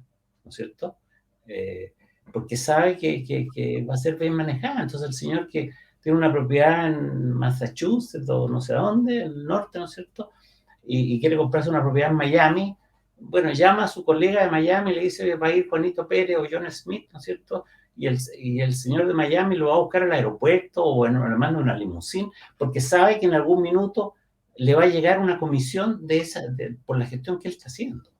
¿no es cierto? Porque sabe que va a ser bien manejada. Entonces el señor que tiene una propiedad en Massachusetts o no sé dónde, en el norte, ¿no es cierto?, y quiere comprarse una propiedad en Miami, bueno, llama a su colega de Miami y le dice, va a ir Juanito Pérez o John Smith, ¿no es cierto?, y el señor de Miami lo va a buscar al aeropuerto o bueno, le manda una limusín, porque sabe que en algún minuto le va a llegar una comisión por la gestión que él está haciendo.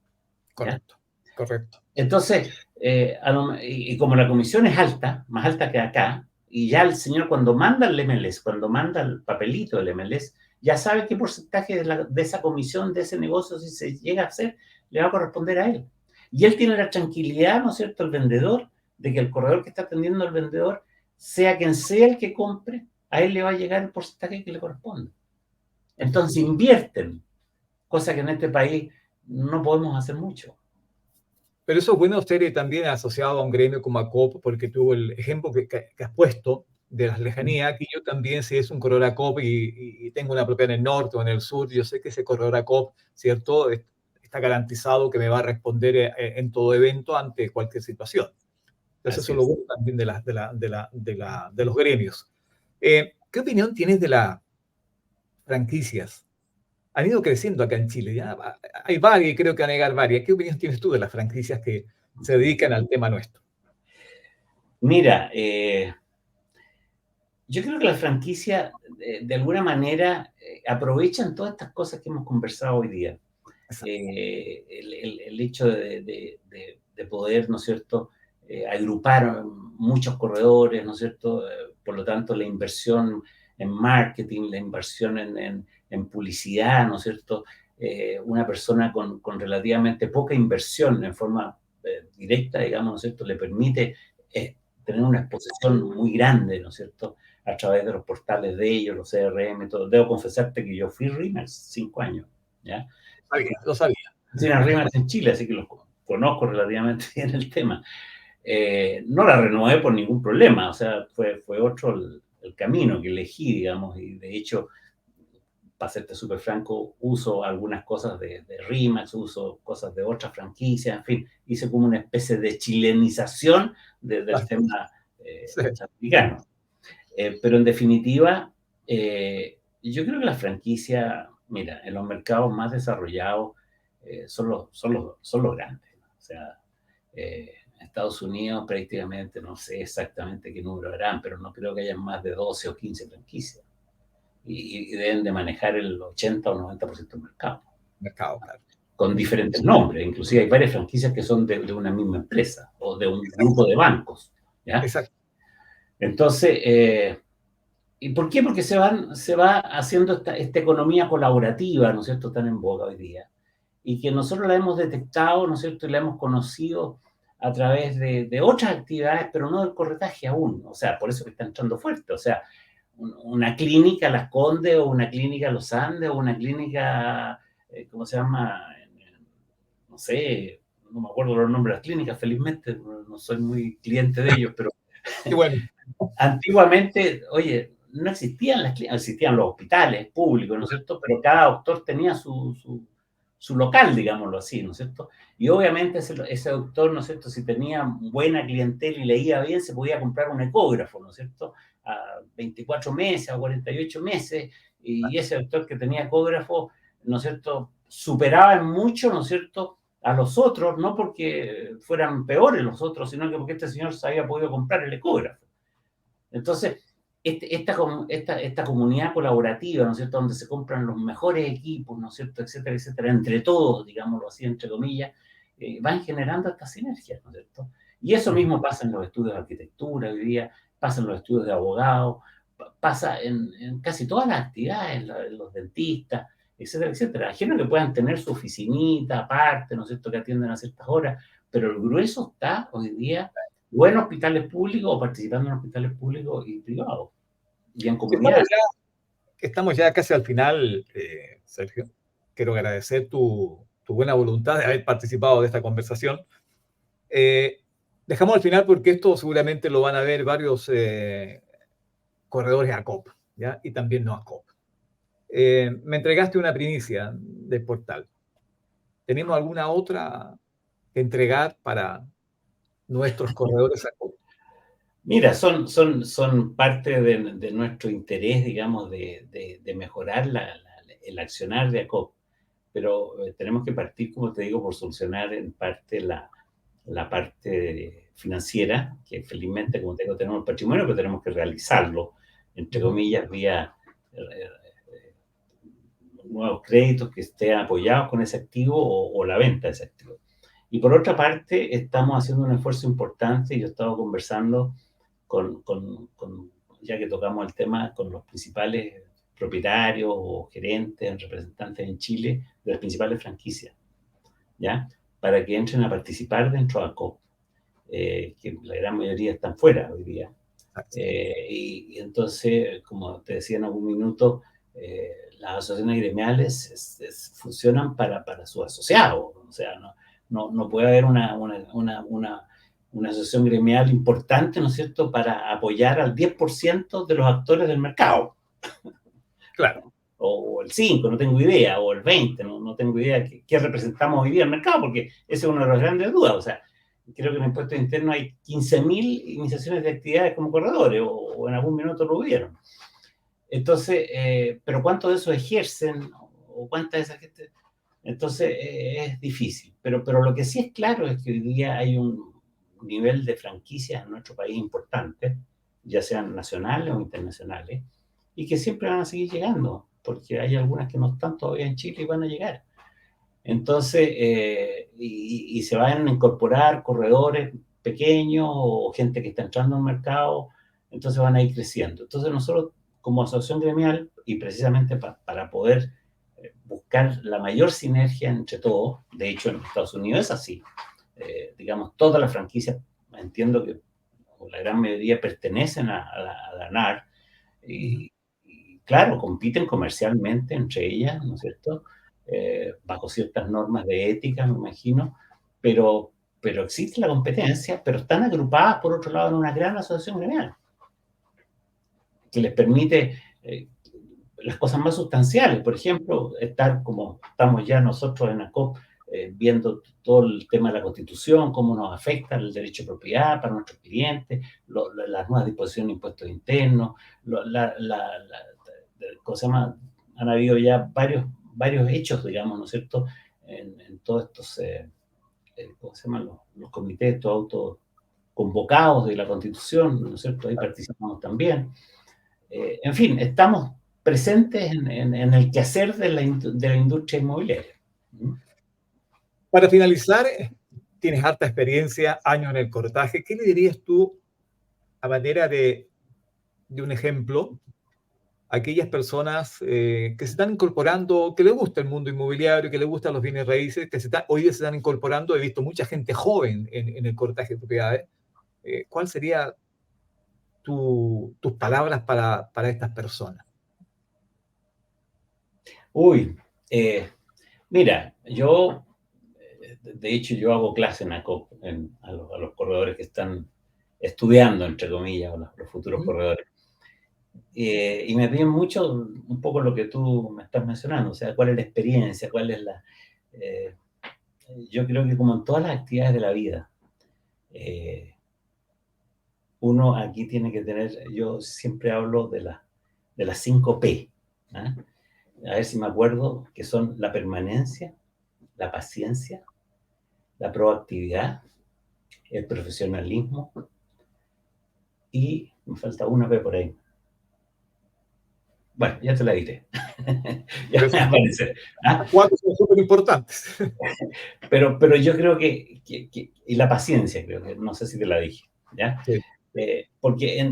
Correcto, ¿ya? Correcto. Entonces, y como la comisión es alta, más alta que acá, y ya el señor cuando manda el MLS, cuando manda el papelito del MLS, ya sabe qué porcentaje de esa comisión, de ese negocio, si se llega a hacer, le va a corresponder a él. Y él tiene la tranquilidad, ¿no es cierto?, el vendedor, de que el corredor que está atendiendo al vendedor, sea quien sea el que compre, a él le va a llegar el porcentaje que le corresponde. Entonces invierten, cosa que en este país no podemos hacer mucho. Pero eso es bueno ser también asociado a un gremio como ACOP, porque tuvo el ejemplo que has puesto de las lejanías, que yo también, si es un corredor ACOP y tengo una propiedad en el norte o en el sur, yo sé que ese corredor ACOP, ¿cierto?, está garantizado que me va a responder en todo evento ante cualquier situación. Entonces, eso es lo bueno también de los gremios. ¿Qué opinión tienes de las franquicias? Han ido creciendo acá en Chile, ¿ya? Hay varias y creo que van a llegar varias. ¿Qué opinión tienes tú de las franquicias que se dedican al tema nuestro? Mira, Yo creo que las franquicias, de alguna manera, aprovechan todas estas cosas que hemos conversado hoy día. El hecho de poder, ¿no es cierto?, agrupar muchos corredores, ¿no es cierto? Por lo tanto, la inversión en marketing, la inversión en publicidad, ¿no es cierto? Una persona con relativamente poca inversión en forma directa, digamos, ¿no es cierto?, le permite tener una exposición muy grande, ¿no es cierto?, a través de los portales de ellos, los CRM, todo. Debo confesarte que yo fui Rimax 5 años, ¿ya? Lo sabía. Tiene Rimax en Chile, así que los conozco relativamente bien el tema. No la renové por ningún problema, o sea, fue otro el camino que elegí, digamos, y de hecho, para serte súper franco, uso algunas cosas de Rimax, uso cosas de otras franquicias, en fin, hice como una especie de chilenización del tema Sí. norteamericano. Pero en definitiva, yo creo que la franquicia, mira, en los mercados más desarrollados son los grandes, ¿no? O sea, Estados Unidos prácticamente, no sé exactamente qué número harán, pero no creo que haya más de 12 o 15 franquicias. Y deben de manejar el 80 o 90% del mercado. Mercado, claro. Con diferentes nombres, inclusive hay varias franquicias que son de una misma empresa o de un grupo de bancos, ¿ya? Exacto. Entonces, ¿y por qué? Porque se va haciendo esta economía colaborativa, ¿no es cierto?, tan en boga hoy día, y que nosotros la hemos detectado, ¿no es cierto?, y la hemos conocido a través de otras actividades, pero no del corretaje aún, o sea, por eso que está entrando fuerte, o sea, una clínica Las Condes, o una clínica Los Andes, o una clínica, ¿cómo se llama?, no sé, no me acuerdo los nombres de las clínicas, felizmente, no soy muy cliente de ellos, pero Y bueno, antiguamente, oye, no existían las clínicas, existían los hospitales públicos, ¿no es cierto? Pero cada doctor tenía su local, digámoslo así, ¿no es cierto? Y obviamente ese doctor, ¿no es cierto?, si tenía buena clientela y leía bien, se podía comprar un ecógrafo, ¿no es cierto?, a 24 meses, a 48 meses, y ese doctor que tenía ecógrafo, ¿no es cierto?, superaba en mucho, ¿no es cierto?, a los otros, no porque fueran peores los otros, sino que porque este señor se había podido comprar el ecógrafo. Entonces, esta comunidad colaborativa, ¿no es cierto?, donde se compran los mejores equipos, ¿no es cierto?, etcétera, etcétera, entre todos, digámoslo así, entre comillas, van generando estas sinergias, ¿no es cierto? Y eso mismo pasa en los estudios de arquitectura hoy día, pasa en los estudios de abogados, pasa en casi todas las actividades, en los dentistas, etcétera, etcétera. Imagino que puedan tener su oficinita aparte, ¿no es cierto?, que atienden a ciertas horas, pero el grueso está hoy día o en hospitales públicos o participando en hospitales públicos y privados y en comunidades. Estamos ya casi al final, Sergio. Quiero agradecer tu buena voluntad de haber participado de esta conversación. Dejamos al final porque esto seguramente lo van a ver varios corredores a COP, ¿ya? Y también no a COP. Me entregaste una primicia del portal. ¿Tenemos alguna otra que entregar para nuestros corredores a COP? Mira, son parte de nuestro interés, digamos, de mejorar el accionar de ACOP, pero tenemos que partir, como te digo, por solucionar en parte la parte financiera, que felizmente, como te digo, tenemos el patrimonio, pero tenemos que realizarlo, entre comillas, vía nuevos créditos que estén apoyados con ese activo o la venta de ese activo. Y por otra parte, estamos haciendo un esfuerzo importante, y yo he estado conversando ya que tocamos el tema, con los principales propietarios o gerentes, representantes en Chile de las principales franquicias, ¿ya? Para que entren a participar dentro de ACOP, que la gran mayoría están fuera hoy día. Y entonces, como te decía en algún minuto, las asociaciones gremiales funcionan para sus asociados, o sea, no puede haber una asociación gremial importante, ¿no es cierto?, para apoyar al 10% de los actores del mercado. Claro. O el 5, no tengo idea, o el 20, no tengo idea qué representamos hoy día en el mercado, porque esa es una de las grandes dudas. O sea, creo que en el impuesto interno hay 15.000 iniciaciones de actividades como corredores, o en algún minuto lo hubieron. Entonces, pero ¿cuántos de esos ejercen? ¿O cuánta de esa gente? Entonces, es difícil. Pero lo que sí es claro es que hoy día hay un nivel de franquicias en nuestro país importante, ya sean nacionales o internacionales, y que siempre van a seguir llegando, porque hay algunas que no están todavía en Chile y van a llegar. Entonces, y se van a incorporar corredores pequeños o gente que está entrando al mercado, entonces van a ir creciendo. Entonces nosotros, como asociación gremial, y precisamente para poder buscar la mayor sinergia entre todos, de hecho en Estados Unidos es así, digamos, todas las franquicias, entiendo que la gran mayoría pertenecen a la NAR, y claro, compiten comercialmente entre ellas, ¿no es cierto? Bajo ciertas normas de ética, me imagino, pero, pero existe la competencia, pero están agrupadas, por otro lado, en una gran asociación gremial, que les permite las cosas más sustanciales. Por ejemplo, estar como estamos ya nosotros en ACOP, viendo todo el tema de la Constitución, cómo nos afecta el derecho de propiedad para nuestros clientes, las nuevas disposiciones de impuestos internos, ¿cómo se llama? Han habido ya varios hechos, digamos, ¿no es cierto?, en todos estos, ¿cómo se llaman? Los comités autoconvocados de la Constitución, ¿no es cierto? Ahí participamos también. En fin, estamos presentes en el quehacer de la industria inmobiliaria. Para finalizar, tienes harta experiencia, años en el cortaje. ¿Qué le dirías tú, a manera de un ejemplo, a aquellas personas que se están incorporando, que les gusta el mundo inmobiliario, que les gustan los bienes raíces, que hoy día se están incorporando? He visto mucha gente joven en el cortaje de propiedades. ¿Cuál sería tus palabras para estas personas? Uy, mira, yo, de hecho, yo hago clase en ACOP a los corredores que están estudiando, entre comillas, o los futuros corredores. Y me piden mucho, un poco lo que tú me estás mencionando, o sea, cuál es la experiencia, cuál es la... eh, yo creo que como en todas las actividades de la vida, uno aquí tiene que tener, yo siempre hablo de las 5 P, ¿ah? A ver si me acuerdo, que son la permanencia, la paciencia, la proactividad, el profesionalismo, y me falta una P por ahí. Bueno, ya te la diré. Ya Pero me va a aparecer. ¿Ah? cuatro son súper importantes. Pero yo creo y la paciencia, creo que, no sé si te la dije, ¿ya? Sí. Porque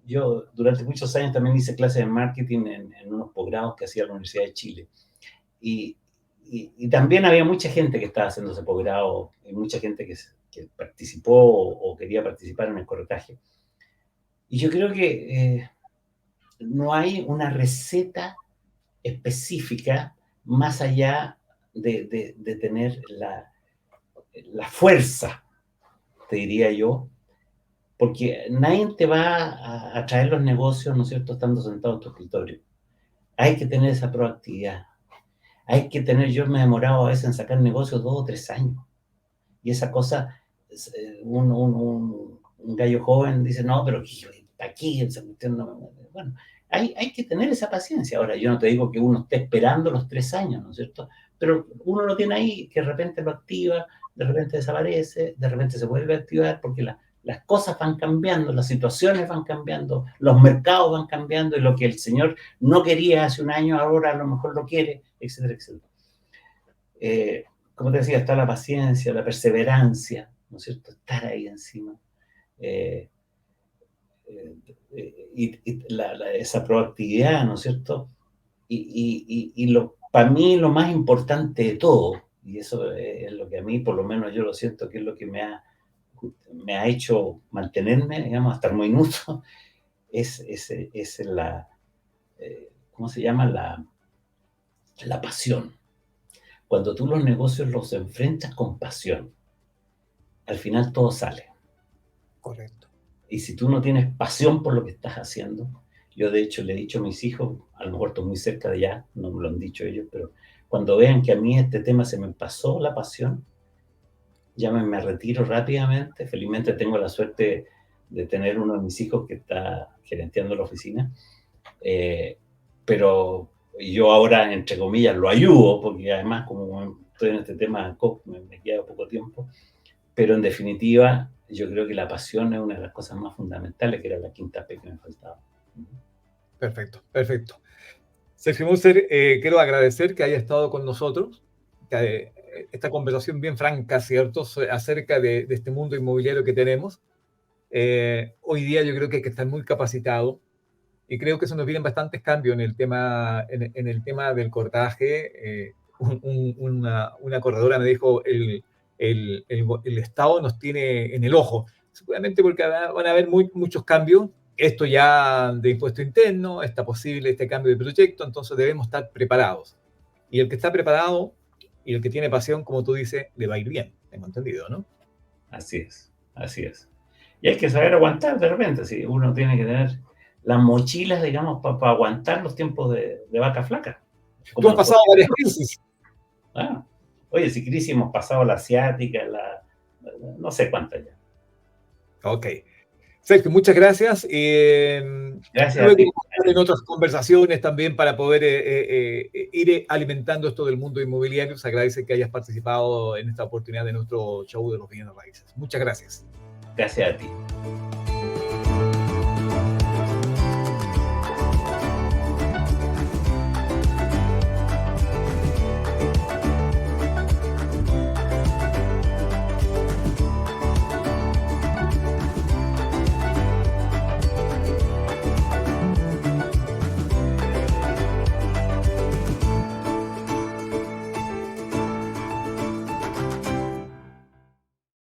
yo durante muchos años también hice clases de marketing en unos posgrados que hacía la Universidad de Chile. Y también había mucha gente que estaba haciendo ese posgrado, y mucha gente que participó o quería participar en el corretaje. Y yo creo que no hay una receta específica más allá de tener la fuerza, te diría yo, porque nadie te va a traer los negocios, ¿no es cierto?, estando sentado en tu escritorio. Hay que tener esa proactividad. Hay que tener, yo me he demorado a veces en sacar negocios 2 o 3 años. Y esa cosa, un gallo joven dice, no, pero aquí, esa cuestión no. Bueno, hay que tener esa paciencia. Ahora, yo no te digo que uno esté esperando los 3 años, ¿no es cierto? Pero uno lo tiene ahí, que de repente lo activa, de repente desaparece, de repente se vuelve a activar, porque las cosas van cambiando, las situaciones van cambiando, los mercados van cambiando, y lo que el señor no quería hace un año, ahora a lo mejor lo quiere, etcétera, etcétera. Como te decía, está la paciencia, la perseverancia, ¿no es cierto? Estar ahí encima. Esa proactividad, ¿no es cierto? Para mí lo más importante de todo, y eso es lo que a mí, por lo menos yo lo siento, que es lo que me ha hecho mantenerme, digamos, hasta el minuto, es ¿cómo se llama? La pasión. Cuando tú los negocios los enfrentas con pasión, al final todo sale. Correcto. Y si tú no tienes pasión por lo que estás haciendo, yo de hecho le he dicho a mis hijos, a lo mejor estoy muy cerca de allá, no me lo han dicho ellos, pero cuando vean que a mí este tema se me pasó la pasión, ya me retiro rápidamente. Felizmente tengo la suerte de tener uno de mis hijos que está gerenteando la oficina, pero yo ahora, entre comillas, lo ayudo, porque además como estoy en este tema, me queda poco tiempo, pero en definitiva yo creo que la pasión es una de las cosas más fundamentales, que era la quinta P que me faltaba. Perfecto, perfecto. Sergio Munzer, quiero agradecer que haya estado con nosotros, que esta conversación bien franca, ¿cierto?, acerca de este mundo inmobiliario que tenemos. Hoy día yo creo que hay que estar muy capacitado y creo que eso nos vienen bastantes cambios en el tema, en el tema del cortaje. Una corredora me dijo, el Estado nos tiene en el ojo, seguramente porque van a haber muchos cambios. Esto ya de impuesto interno, está posible este cambio de proyecto, entonces debemos estar preparados. Y el que está preparado y el que tiene pasión, como tú dices, le va a ir bien, tengo entendido, ¿no? Así es, así es. Y hay que saber aguantar de repente, si uno tiene que tener las mochilas, digamos, para aguantar los tiempos de vaca flaca. Tú Como has pasado varias crisis. ah, oye, si crisis hemos pasado la asiática, no sé cuántas ya. Ok. Sergio, muchas gracias. Gracias a Luego ti. en otras conversaciones también para poder ir alimentando esto del mundo inmobiliario. Se agradece que hayas participado en esta oportunidad de nuestro show de los bienes raíces. Muchas gracias. Gracias a ti.